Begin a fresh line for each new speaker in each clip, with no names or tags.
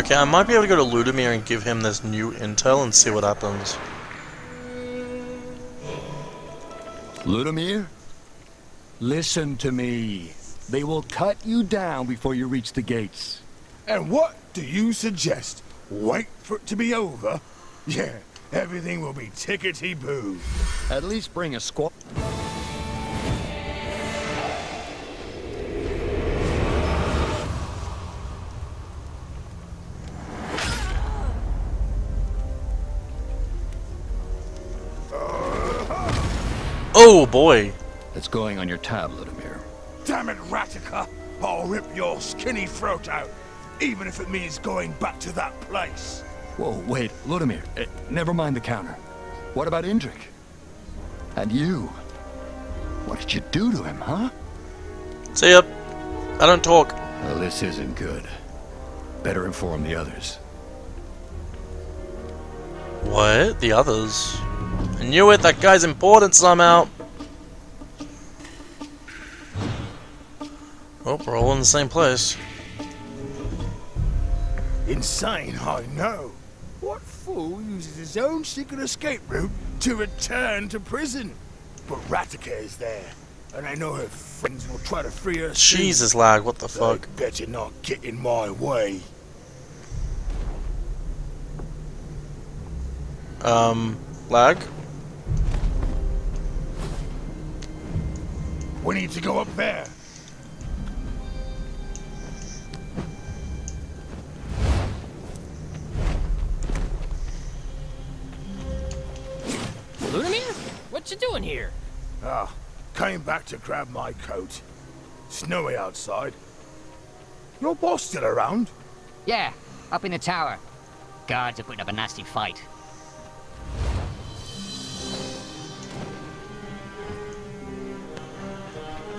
Okay, I might be able to go to Ludimir and give him this new intel and see what happens.
Ludimir? Listen to me. They will cut you down before you reach the gates.
And what do you suggest? Wait for it to be over? Yeah, everything will be tickety-boo.
At least bring a squad.
Oh boy!
That's going on your tab, Ludimir.
Damn it, Ratica! I'll rip your skinny throat out, even if it means going back to that place.
Whoa, wait, Ludimir. Never mind the counter. What about Indrik? And you? What did you do to him, huh?
See ya. I don't talk.
Well, this isn't good. Better inform the others.
What? The others? I knew it, that guy's important somehow. Oh, we're all in the same place.
Insane, I know. What fool uses his own secret escape route to return to prison? But Ratica is there, and I know her friends will try to free her soon.
Jesus, lag, what the fuck?
They better not get in my way.
Lag?
We need to go up there.
Ludimir? What you doing here?
Ah, came back to grab my coat. Snowy outside. Your boss still around?
Yeah, up in the tower. Guards are putting up a nasty fight.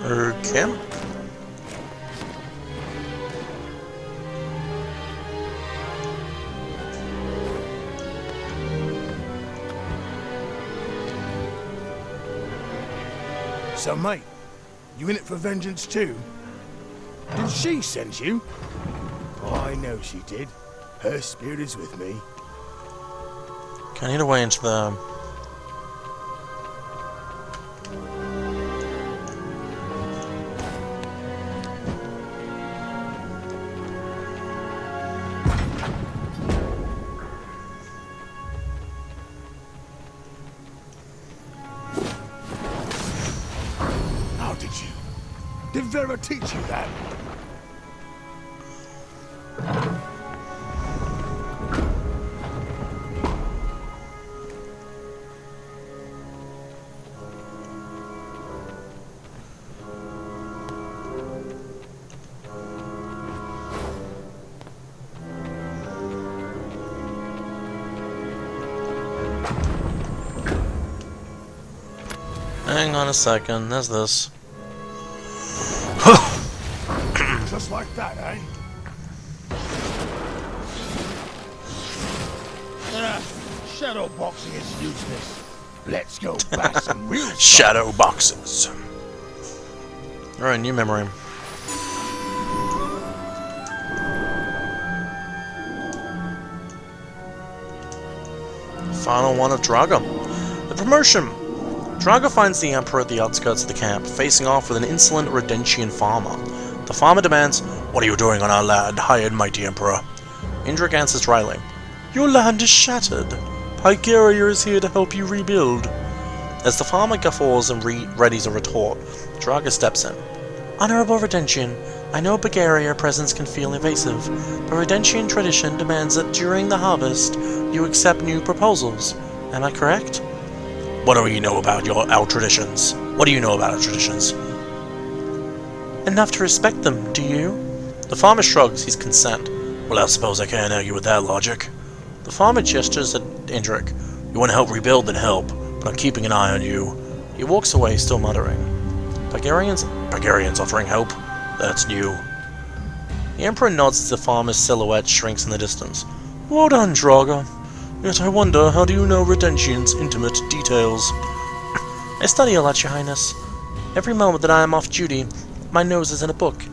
Okay.
So, mate, you in it for vengeance too? Did she send you? Oh, I know she did. Her spirit is with me.
Okay, I need a way into the...
How did you? Did Vera teach you that?
Hang on a second, there's this.
Just like that, eh? Shadow boxing is useless. Let's go back some real stuff.
Shadow boxes. Alright, new memory. Final one of Draga. The promotion! Draga finds the Emperor at the outskirts of the camp, facing off with an insolent Redentian farmer. The farmer demands, "What are you doing on our land, high and mighty Emperor?" Indrik answers dryly, "Your land is shattered. Pygaria is here to help you rebuild." As the farmer guffaws and readies a retort, Draga steps in. "Honorable Redentian, I know Pygaria presence can feel evasive, but Redentian tradition demands that during the harvest, you accept new proposals. Am I correct?" "What do you know about our traditions? What do you know about our traditions?" "Enough to respect them, do you?" The farmer shrugs his consent. "Well, I suppose I can't argue with that logic." The farmer gestures at Indrik. "You want to help rebuild, then help, but I'm keeping an eye on you." He walks away, still muttering. Pygarians offering help? That's new. The Emperor nods as the farmer's silhouette shrinks in the distance. "Well done, Draga. Yet I wonder, how do you know Redentian's intimate details?" "I study a lot, Your Highness. Every moment that I am off duty, my nose is in a book."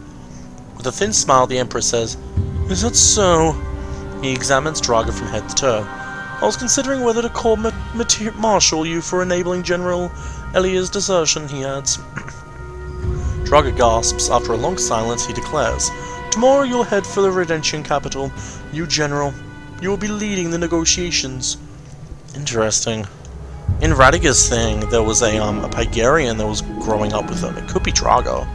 With a thin smile, the Emperor says, "Is that so? He examines Draga from head to toe. I was considering whether to call marshal you for enabling General Elia's desertion, he adds. Draga gasps. After a long silence, he declares, tomorrow you'll head for the Redemption capital. You, General. You will be leading the negotiations. Interesting. In Radica's thing, there was a Pygarian that was growing up with him. It could be Draga.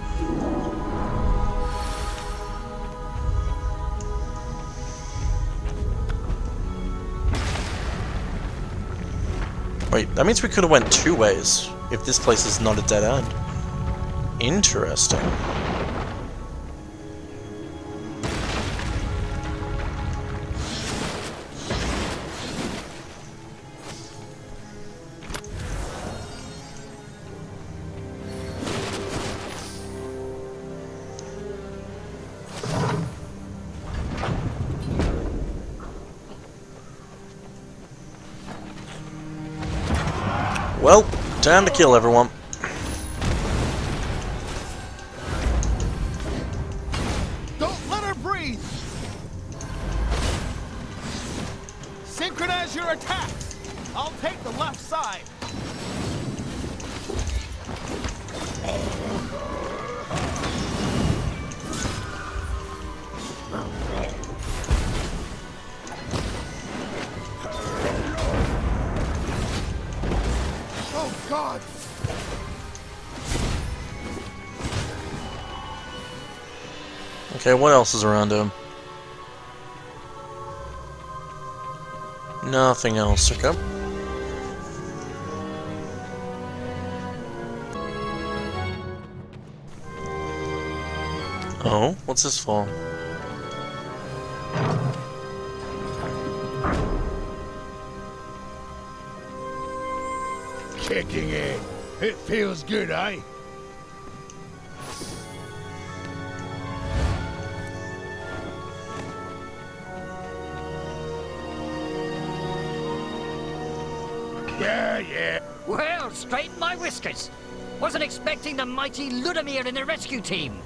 Wait, that means we could have went 2 ways, if this place is not a dead end. Interesting. Well, time to kill everyone.
Don't let her breathe! Synchronize your attacks! I'll take the left side. God!
Okay, what else is around him? Nothing else, okay. Oh, what's this for?
Kicking it. It feels good, eh? Yeah.
Well, straighten my whiskers. Wasn't expecting the mighty Ludimir and the rescue team.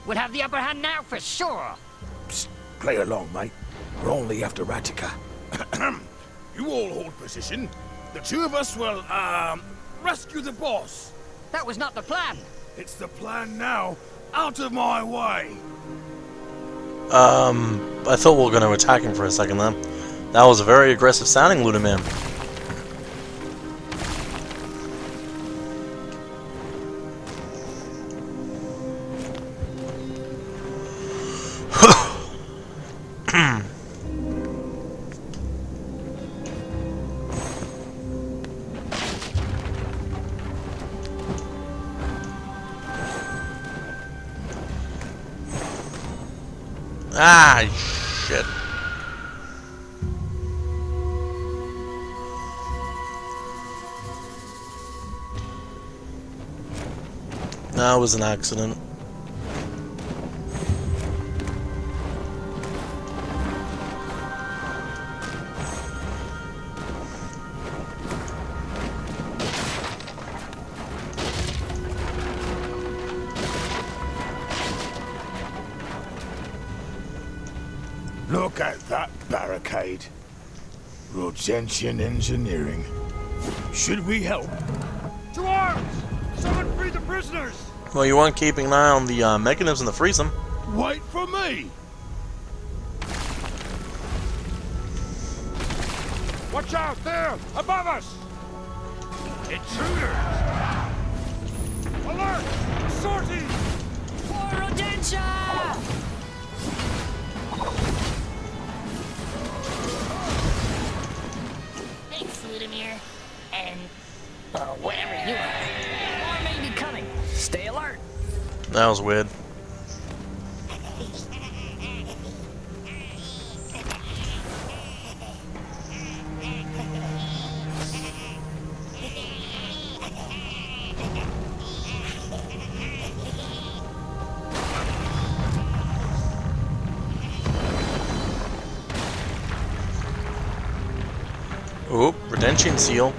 Would have the upper hand now for sure.
Psst, play along, mate. We're only after Ratica. You all hold position. The 2 of us will, rescue the boss.
That was not the plan.
It's the plan now. Out of my way.
I thought we were going to attack him for a second then. That was a very aggressive sounding Ludimir. Ah, shit. That was an accident.
Look at that barricade. Rogentian engineering. Should we help? To arms! Someone free the prisoners!
Well, you weren't keeping an eye on the mechanism to freeze them.
Wait for me! Watch out there! Above us! Intruders! Alert! Sortie!
For Rodentia! Thanks, Ludimir. And whatever you are. More may be coming. Stay alert.
That was weird. Oop, Redemption Seal.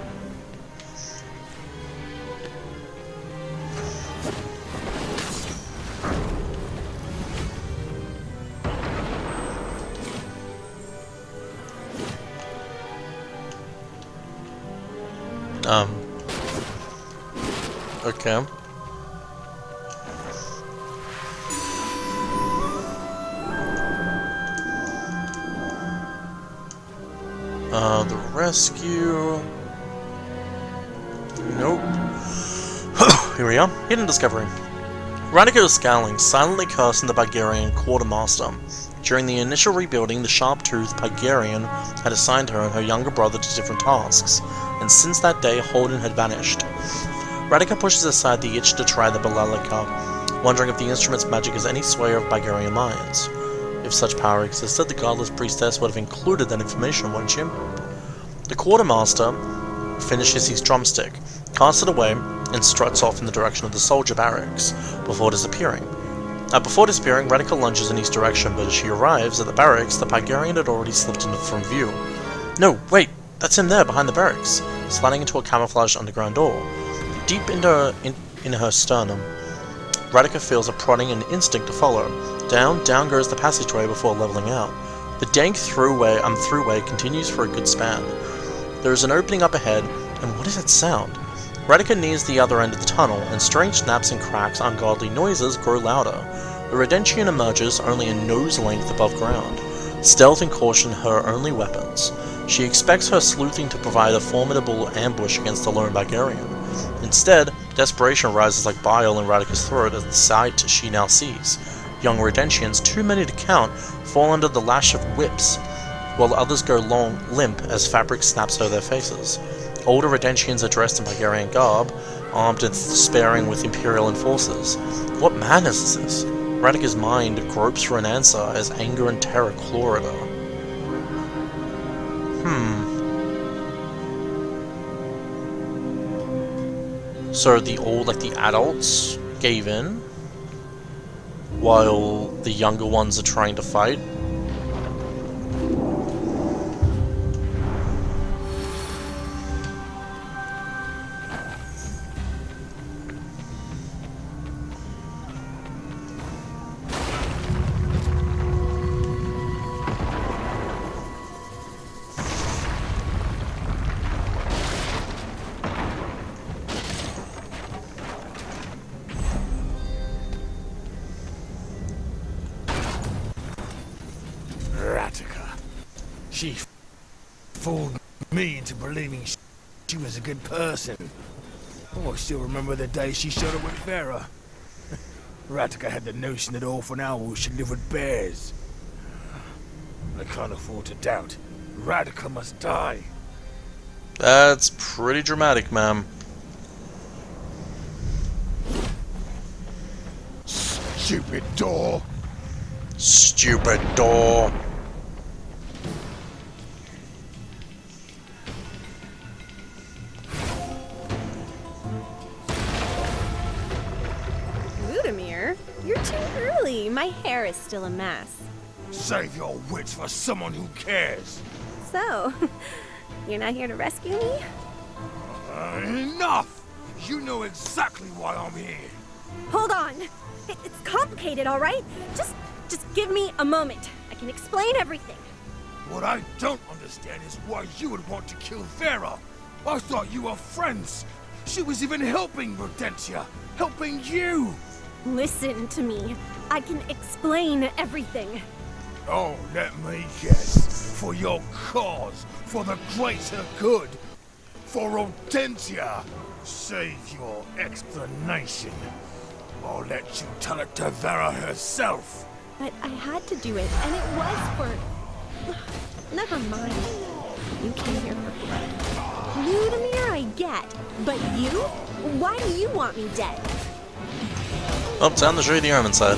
Okay. The rescue... Nope. Here we are. Hidden discovery. Radika is scowling, silently cursing the Bulgarian quartermaster. During the initial rebuilding, the sharp-toothed Bulgarian had assigned her and her younger brother to different tasks, and since that day, Holden had vanished. Radika pushes aside the itch to try the Balalaika, wondering if the instrument's magic has any sway over Bulgarian minds. If such power existed, the godless priestess would have included that information, wouldn't she? The quartermaster finishes his drumstick, casts it away, and struts off in the direction of the soldier barracks, before disappearing. Before disappearing, Radika lunges in his direction, but as she arrives at the barracks, the Bulgarian had already slipped from view. No, wait, that's him there, behind the barracks, sliding into a camouflaged underground door. Deep in her sternum, Radika feels a prodding and instinct to follow. Down goes the passageway before leveling out. The dank throughway continues for a good span. There is an opening up ahead, and what is that sound? Radika nears the other end of the tunnel, and strange snaps and cracks, ungodly noises grow louder. The Redentian emerges only a nose length above ground. Stealth and caution her only weapons. She expects her sleuthing to provide a formidable ambush against the lone Bulgarian. Instead, desperation rises like bile in Radika's throat at the sight she now sees. Young Redentians, too many to count, fall under the lash of whips, while others go limp as fabric snaps over their faces. Older Redentians are dressed in Bulgarian garb, armed and sparring with Imperial enforcers. What madness is this? Radika's mind gropes for an answer as anger and terror claw at her. So the adults gave in, while the younger ones are trying to fight?
She fooled me into believing she was a good person. Oh, I still remember the day she showed up with Vera. Radika had the notion that orphan owls should live with bears. I can't afford to doubt. Radika must die.
That's pretty dramatic, ma'am.
Stupid door.
Stupid door.
You're too early. My hair is still a mess.
Save your wits for someone who cares.
So, you're not here to rescue me?
Enough! You know exactly why I'm here.
Hold on. It's complicated, all right? Just give me a moment. I can explain everything.
What I don't understand is why you would want to kill Vera. I thought you were friends. She was even helping Rodentia. Helping you.
Listen to me. I can explain everything.
Oh, let me guess. For your cause. For the greater good. For Rodentia. Save your explanation. Or let you tell it to Vera herself.
But I had to do it, and it was for... Never mind. You came here for blood. Ludimir I get, but you? Why do you want me dead?
Oh, time to show you the Omensight.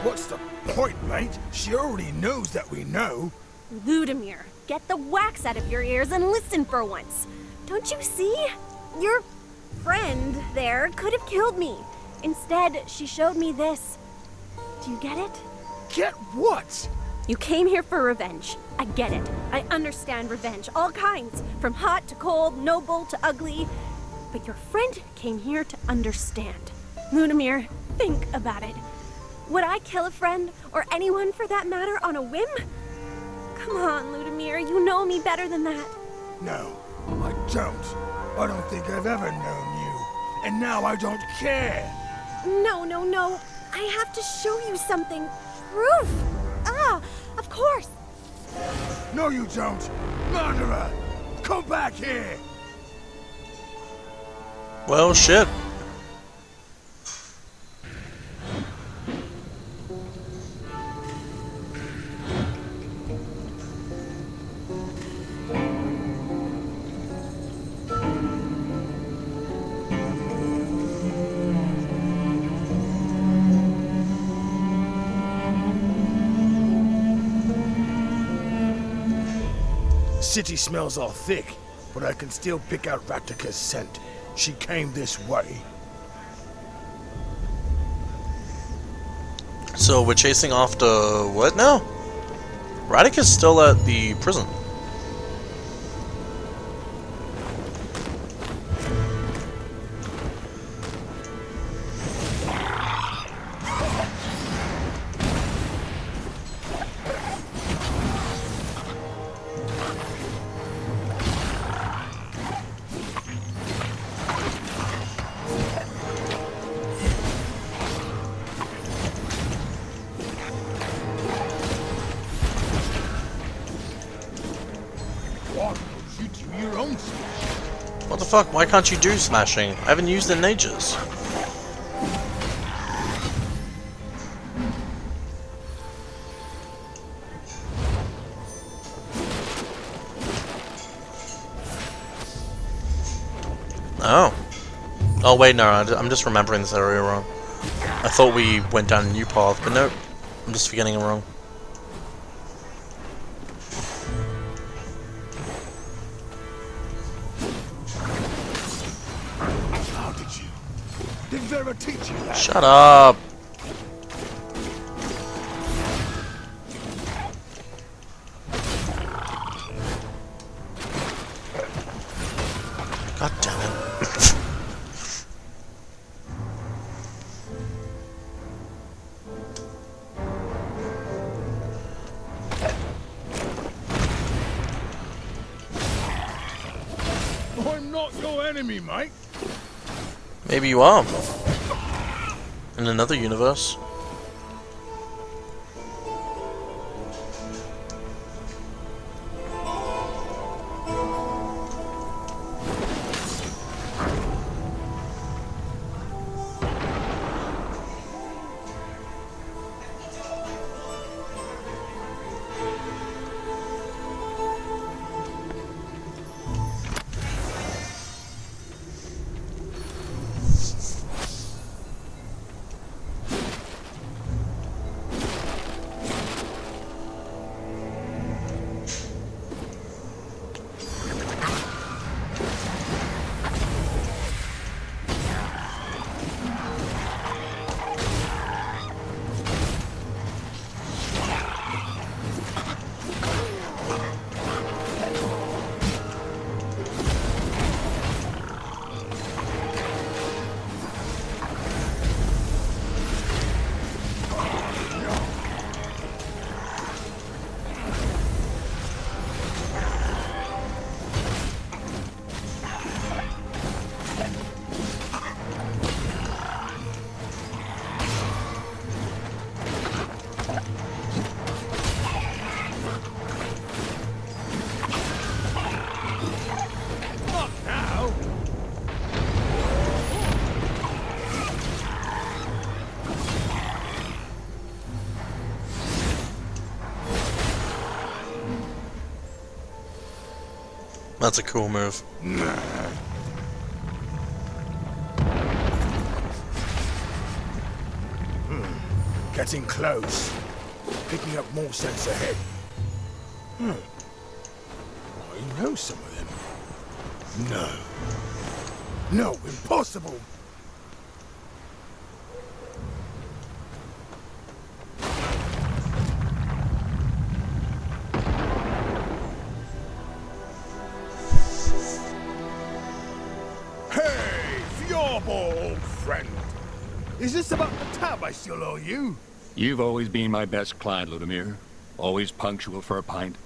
What's the point, mate? She already knows that we know.
Ludimir, get the wax out of your ears and listen for once. Don't you see? Your friend there could have killed me. Instead, she showed me this. Do you get it?
Get what?
You came here for revenge. I get it. I understand revenge. All kinds. From hot to cold, noble to ugly. But your friend came here to understand. Ludimir, think about it. Would I kill a friend, or anyone for that matter, on a whim? Come on, Ludimir, you know me better than that.
No, I don't. I don't think I've ever known you. And now I don't care.
No, no, no. I have to show you something. Proof! Ah, of course.
No, you don't. Murderer! Come back here!
Well, shit.
City smells all thick, but I can still pick out Ratika's scent. She came this way.
So we're chasing after what now? Radika's still at the prison.
You do your own stuff.
What the fuck? Why can't you do smashing? I haven't used it in ages. Oh. Oh wait, no, I'm just remembering this area wrong. I thought we went down a new path, but nope. I'm just forgetting it wrong.
How did you? Did Vera teach you that?
Shut up! God damn it.
I'm not your enemy, mate.
Maybe you are. In another universe. That's a cool move.
Getting close. Picking up more sense ahead. I know some of them. No. No, impossible! Hey, Fjorbo, old friend. Is this about the tab I still owe you?
You've always been my best client, Ludimir. Always punctual for a pint.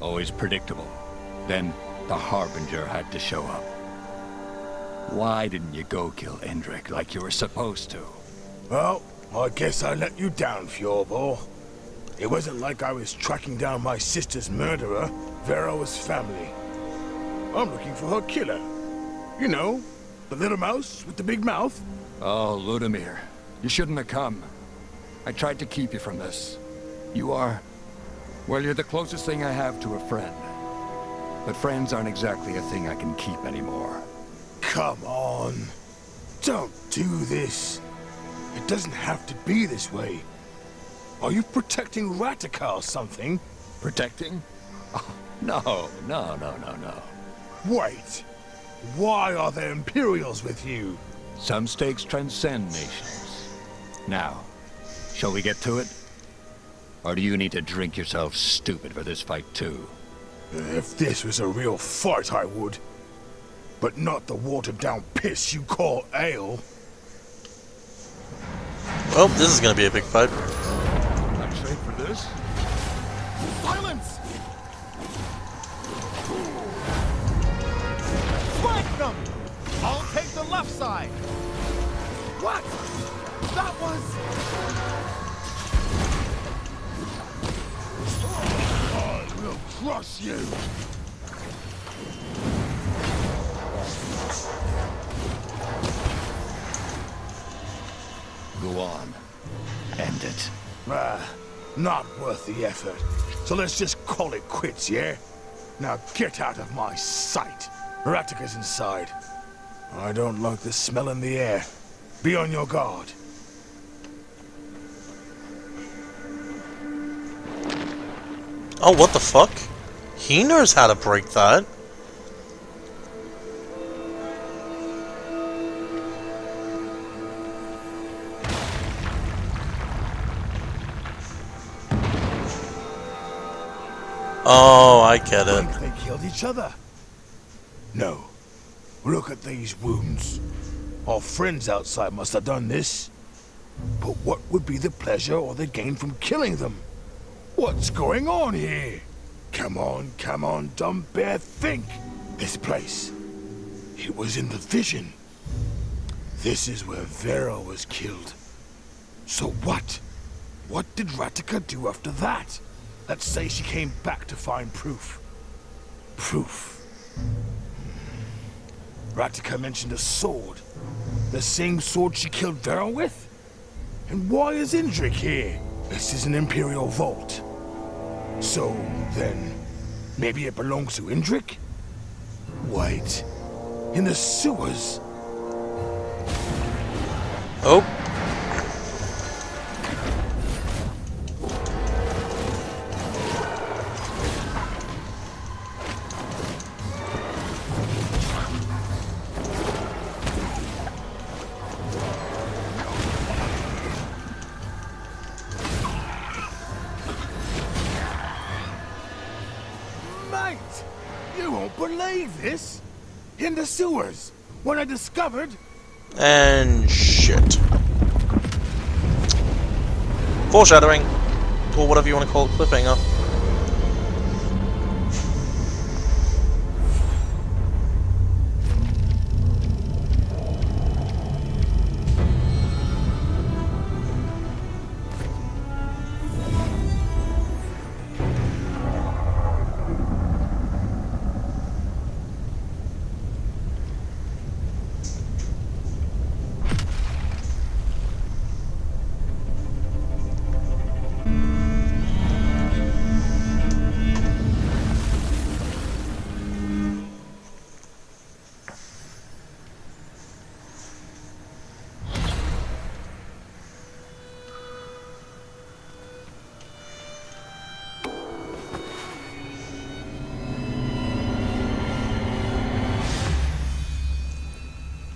Always predictable. Then the Harbinger had to show up. Why didn't you go kill Endrick like you were supposed to?
Well, I guess I let you down, Fjordball. It wasn't like I was tracking down my sister's murderer, Vero's family. I'm looking for her killer. You know, the little mouse with the big mouth.
Oh, Ludimir. You shouldn't have come. I tried to keep you from this. You are... well, you're the closest thing I have to a friend. But friends aren't exactly a thing I can keep anymore.
Come on. Don't do this. It doesn't have to be this way. Are you protecting Ratika or something?
Protecting? Oh, no.
Wait. Why are there Imperials with you?
Some stakes transcend nations. Now, shall we get to it? Or do you need to drink yourself stupid for this fight too?
If this was a real fight, I would. But not the watered-down piss you call ale.
Well, this is gonna be a big fight.
I'm straight for this.
Silence! Flank them! I'll take the left side. What? That was...
I will crush you.
Go on. End it.
Not worth the effort. So let's just call it quits, yeah? Now get out of my sight. Ratika's inside. I don't like the smell in the air. Be on your guard.
Oh, what the fuck? He knows how to break that. Oh, I get
I
it.
think they killed each other. No. Look at these wounds. Our friends outside must have done this. But what would be the pleasure or the gain from killing them? What's going on here? Come on, dumb bear, think! This place. It was in the vision. This is where Vero was killed. So what? What did Ratika do after that? Let's say she came back to find proof. Proof. Ratika mentioned a sword. The same sword she killed Vero with? And why is Indrik here? This is an Imperial vault. So, then, maybe it belongs to Indrik? Wait, in the sewers?
Oh.
Mate, you won't believe this. In the sewers, when I discovered...
And shit. Foreshadowing. Or whatever you want to call it, cliffhanger.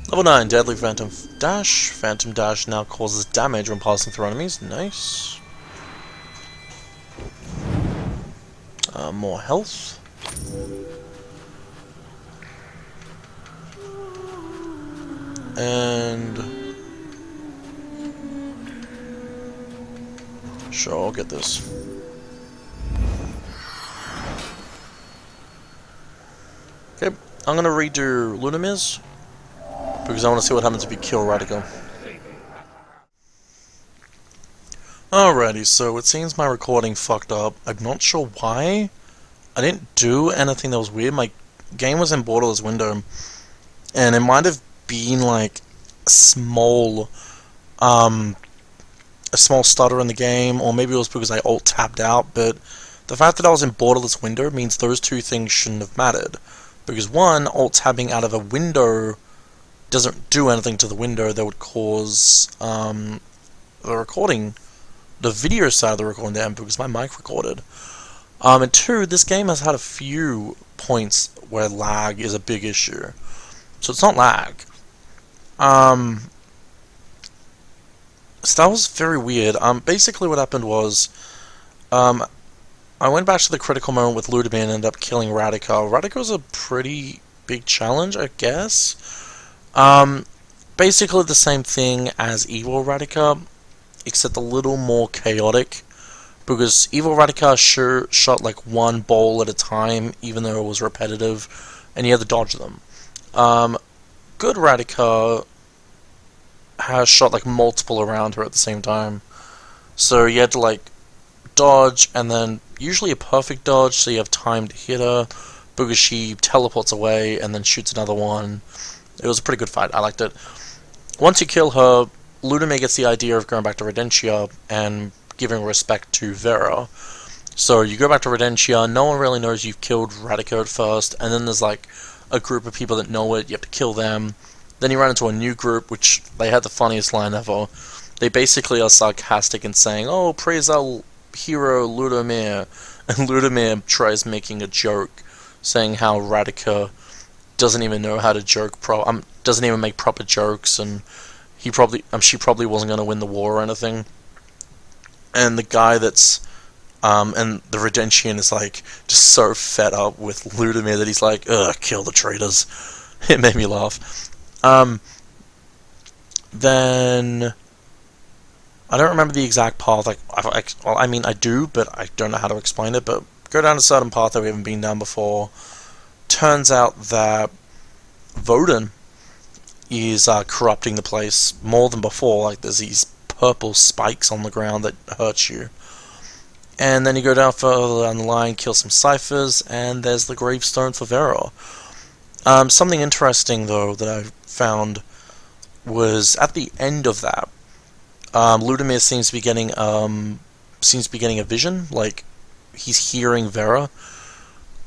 Level 9, Deadly Phantom Dash. Phantom Dash now causes damage when passing through enemies. Nice. More health. And... Sure, I'll get this. Okay, I'm gonna redo Ludomir's, because I want to see what happens if you kill Radical. Alrighty, so it seems my recording fucked up. I'm not sure why. I didn't do anything that was weird. My game was in borderless window, and it might have been like a small stutter in the game, or maybe it was because I alt-tabbed out, but the fact that I was in borderless window means those two things shouldn't have mattered. Because one, alt-tabbing out of a window doesn't do anything to the window that would cause the recording, the video side of the recording to end, because my mic recorded. And two, this game has had a few points where lag is a big issue. So it's not lag. So that was very weird. Basically what happened was, I went back to the critical moment with Ludamir and ended up killing Radica. Radica's a pretty big challenge, I guess. Basically the same thing as Evil Radica, except a little more chaotic. Because Evil Radica shot like one bowl at a time, even though it was repetitive, and you had to dodge them. Good Radica has shot like multiple around her at the same time. So you had to like dodge, and then usually a perfect dodge, so you have time to hit her, because she teleports away and then shoots another one. It was a pretty good fight, I liked it. Once you kill her, Ludamir gets the idea of going back to Redentia and giving respect to Vera. So you go back to Redentia, no one really knows you've killed Radica at first, and then there's like a group of people that know it, you have to kill them. Then you run into a new group, which they had the funniest line ever. They basically are sarcastic and saying, "Oh, praise our hero Ludamir," and Ludamir tries making a joke, saying how Radica doesn't even know how to joke doesn't even make proper jokes, and she probably wasn't going to win the war or anything. And the guy that's and the Redentian is like just so fed up with Ludamir that he's like, "Ugh, kill the traitors." It made me laugh. Then I don't remember the exact path. Well, I mean I do, but I don't know how to explain it. But go down a certain path that we haven't been down before. Turns out that Voden is corrupting the place more than before. Like there's these purple spikes on the ground that hurt you. And then you go down further down the line, kill some ciphers, and there's the gravestone for Vera. Something interesting though that I found was at the end of that, Ludamir seems to be getting a vision, like he's hearing Vera,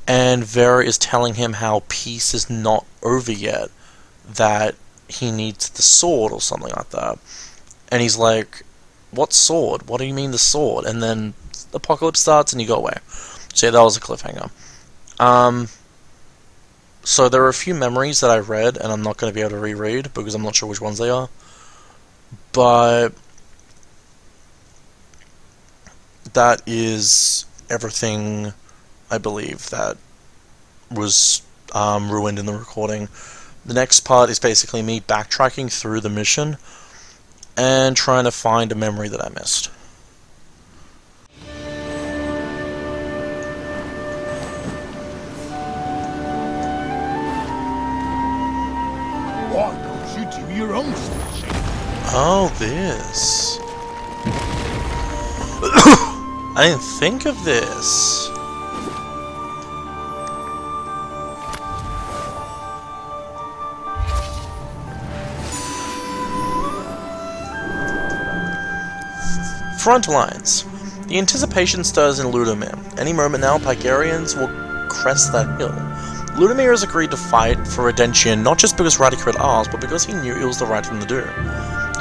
and Vera is telling him how peace is not over yet, that he needs the sword or something like that. And he's like, "What sword? What do you mean the sword?" And then the apocalypse starts and you go away. So yeah, that was a cliffhanger. So there are a few memories that I read, and I'm not going to be able to reread, because I'm not sure which ones they are. But that is everything, I believe, that was ruined in the recording. The next part is basically me backtracking through the mission and trying to find a memory that I missed.
Why don't you do your own stuff?
Oh, this. I didn't think of this. Front lines. The anticipation stirs in Ludamir. Any moment now, Pygarians will crest that hill. Ludamir has agreed to fight for Redentian, not just because Radica had asked, but because he knew it was the right thing to do.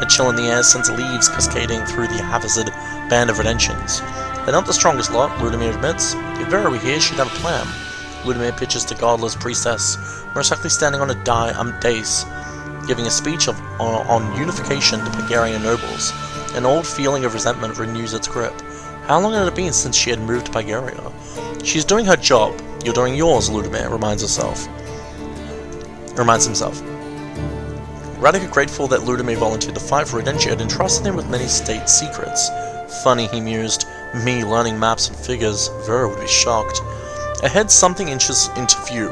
A chill in the air sends leaves cascading through the haphazard band of Redentians. They're not the strongest lot, Ludamir admits. If Vera were here, she'd have a plan. Ludamir pitches to godless priestess, most likely standing on a dais, giving a speech on unification to Pygarian nobles. An old feeling of resentment renews its grip. How long had it been since she had moved to Pygaria? She's doing her job. You're doing yours, Ludamir reminds himself. Radica, grateful that Ludamir volunteered to fight for Redentia, had entrusted him with many state secrets. Funny, he mused. Me learning maps and figures. Vera would be shocked. Ahead, something inches into view.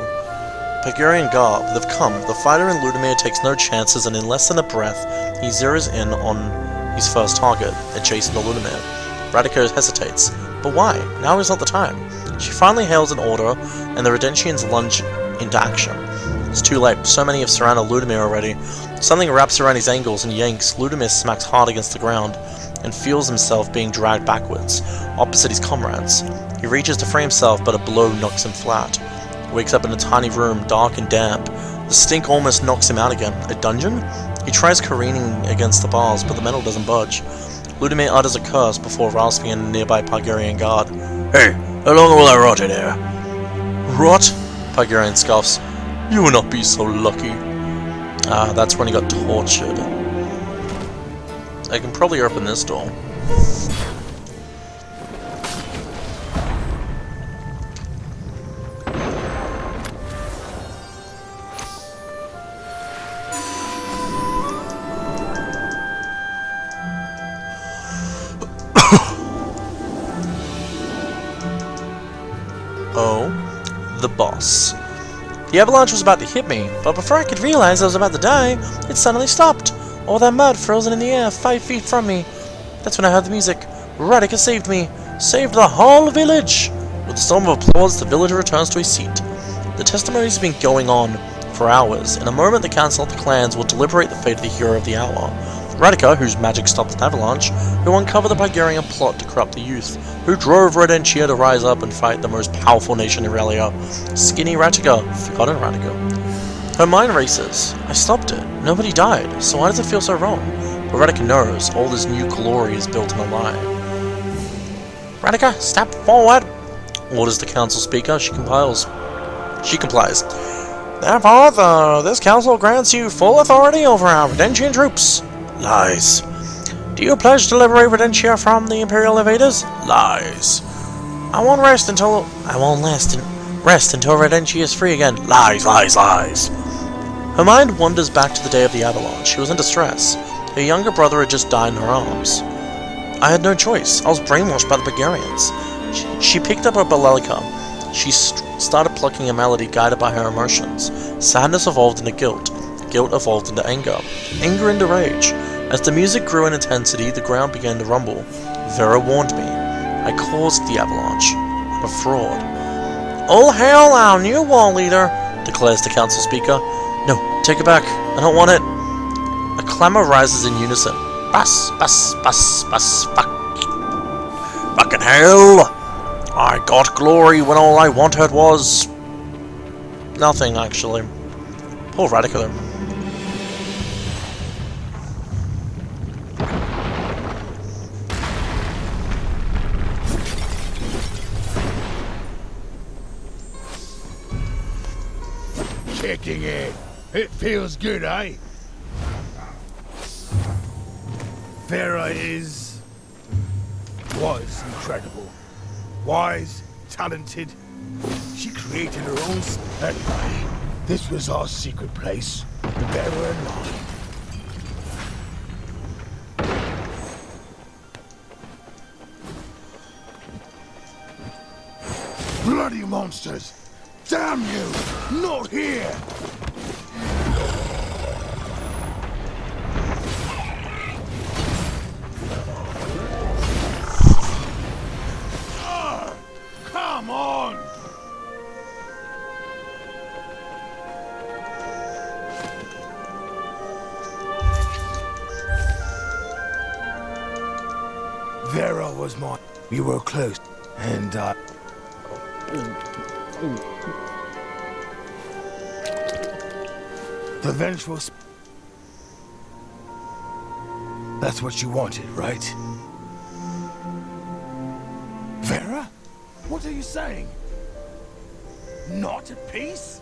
Pythagorean Garb, they've come. The fighter in Ludimir takes no chances, and in less than a breath, he zeroes in on his first target, adjacent to Ludimir. Radika hesitates. But why? Now is not the time. She finally hails an order, and the Redentians lunge into action. It's too late. So many have surrounded Ludimir already. Something wraps around his ankles and yanks. Ludimir smacks hard against the ground, and feels himself being dragged backwards, opposite his comrades. He reaches to free himself, but a blow knocks him flat. Wakes up in a tiny room, dark and damp. The stink almost knocks him out again. A dungeon? He tries careening against the bars, but the metal doesn't budge. Ludimir utters a curse before rasping a nearby Pythagorean guard. Hey, how long will I rot in here? Rot? Pythagorean scoffs. You will not be so lucky. Ah, that's when he got tortured. I can probably open this door. Oh, the boss. The avalanche was about to hit me, but before I could realize I was about to die, it suddenly stopped. All that mud frozen in the air 5 feet from me. That's when I heard the music. Radika saved me. Saved the whole village. With a storm of applause, the villager returns to his seat. The testimonies have been going on for hours. In a moment, the council of the clans will deliberate the fate of the hero of the hour. Radika, whose magic stopped an avalanche, who uncovered the Pythagorean plot to corrupt the youth, who drove Redentia to rise up and fight the most powerful nation in Urralia. Skinny Radika, forgotten Radika. Her mind races. I stopped it. Nobody died, so why does it feel so wrong? But Radika knows all this new glory is built in a lie. Radika, step forward! Orders the council speaker. She complies. Therefore, this council grants you full authority over our Redentian troops. Lies. Do you pledge to liberate Redentia from the Imperial invaders? Lies. I won't rest until Redentia is free again. Lies, lies, lies. Her mind wanders back to the day of the avalanche. She was in distress. Her younger brother had just died in her arms. I had no choice. I was brainwashed by the Bulgarians. She picked up her balalaika. She started plucking a melody guided by her emotions. Sadness evolved into guilt. Guilt evolved into anger. Anger into rage. As the music grew in intensity, the ground began to rumble. Vera warned me. I caused the avalanche. I'm a fraud. All hail our new war leader, declares the council speaker. No, take it back. I don't want it. A clamor rises in unison. Bus, bus, bus, bus, fuck. Fucking hell! I got glory when all I wanted was... nothing, actually. Poor Radika.
Kicking it. It feels good, eh? Vera was incredible. Wise, talented. She created her own... Anyway, this was our secret place. Vera and I. Bloody monsters! Damn you! Not here! Come on! Vera was mine. We were close, and the vengeful that's what you wanted, right? Vera? What are you saying? Not at peace?